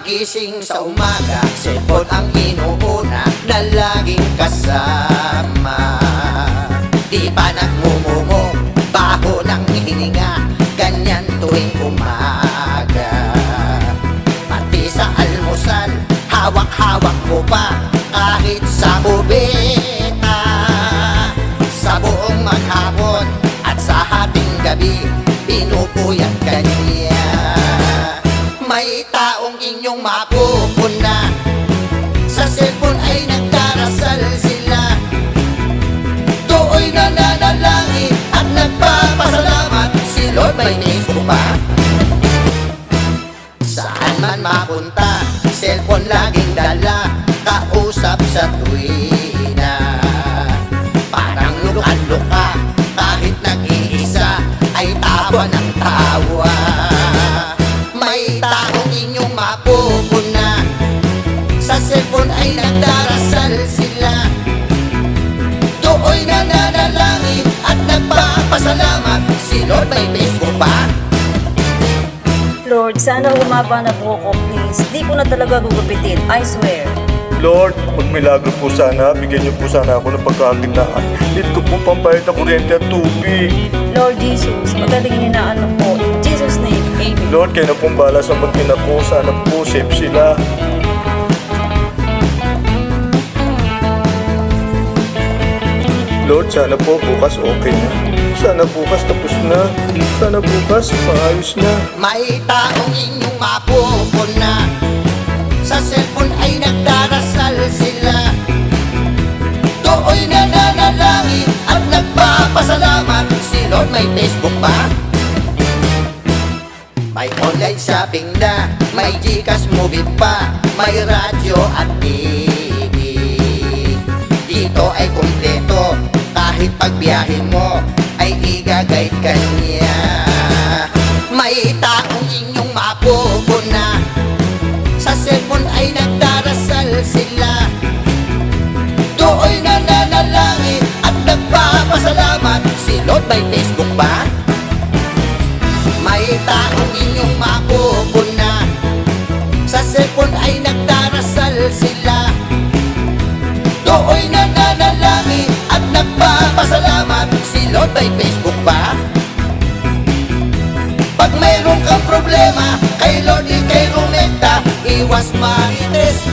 Pagising sa umaga, cellphone ang inuuna na laging kasama. Di pa nagmumungo, baho ng hininga, ganyan tuwing umaga. Pati sa almusal, hawak-hawak mo pa kahit sa kubeta. Sa buong maghapon at sa hating gabi, pinupuyat ka niya. May taong inyong mapupuna, sa cellphone ay nagdarasal sila. Do'y nananalangin at nagpapasalamat, si Lord may Facebook pa. Saan man mapunta, cellphone laging dala, kausap sa tuwina. Parang lukan-luka, kahit nag-iisa, ay tawa ng tawa. May taong inyong mapupuna, sa cellphone ay nagdarasal sila. Do'y nananalangin at nagpapasalamat, si Lord may Facebook pa. Lord, sana humaba na buhok ko, please. Di ko na talaga gugupitin, I swear. Lord, magmilagro po sana. Bigyan niyo po sana ako ng pagkakitaan. Need ko po pambayad na kuryente at tubig. Lord Jesus, pagalingin na ano po. In Jesus' name, Amen. Lord, kayo na pong bahala sa mag-ina ko. Sana po safe sila. Lord, sana po bukas okay na. Sana bukas tapos na. Sana bukas maayos na. May taong inyong mapupuna, sa cellphone ay nagdarasal sila. Do'y nananalangin at nagpapasalamat, si Lord may Facebook pa. May online shopping na, may Gcash movie pa, may radyo at TV. Dito ay kumpleto, kahit pagbiyahe mo ay igagayad ka niya. May taong inyong mapupuna, sa cellphone ay nagdarasal sila. Do'y nananalangin at nagpapasalamat, si Lord may Facebook pa. May taong inyong mapupuna, sa cellphone ay nagdarasal sila. Do'y nananalangin at nagpapasalamat, si Lord may Facebook pa. Pag mayroon kang problema, kay Lord ikay rumekta, iwas marites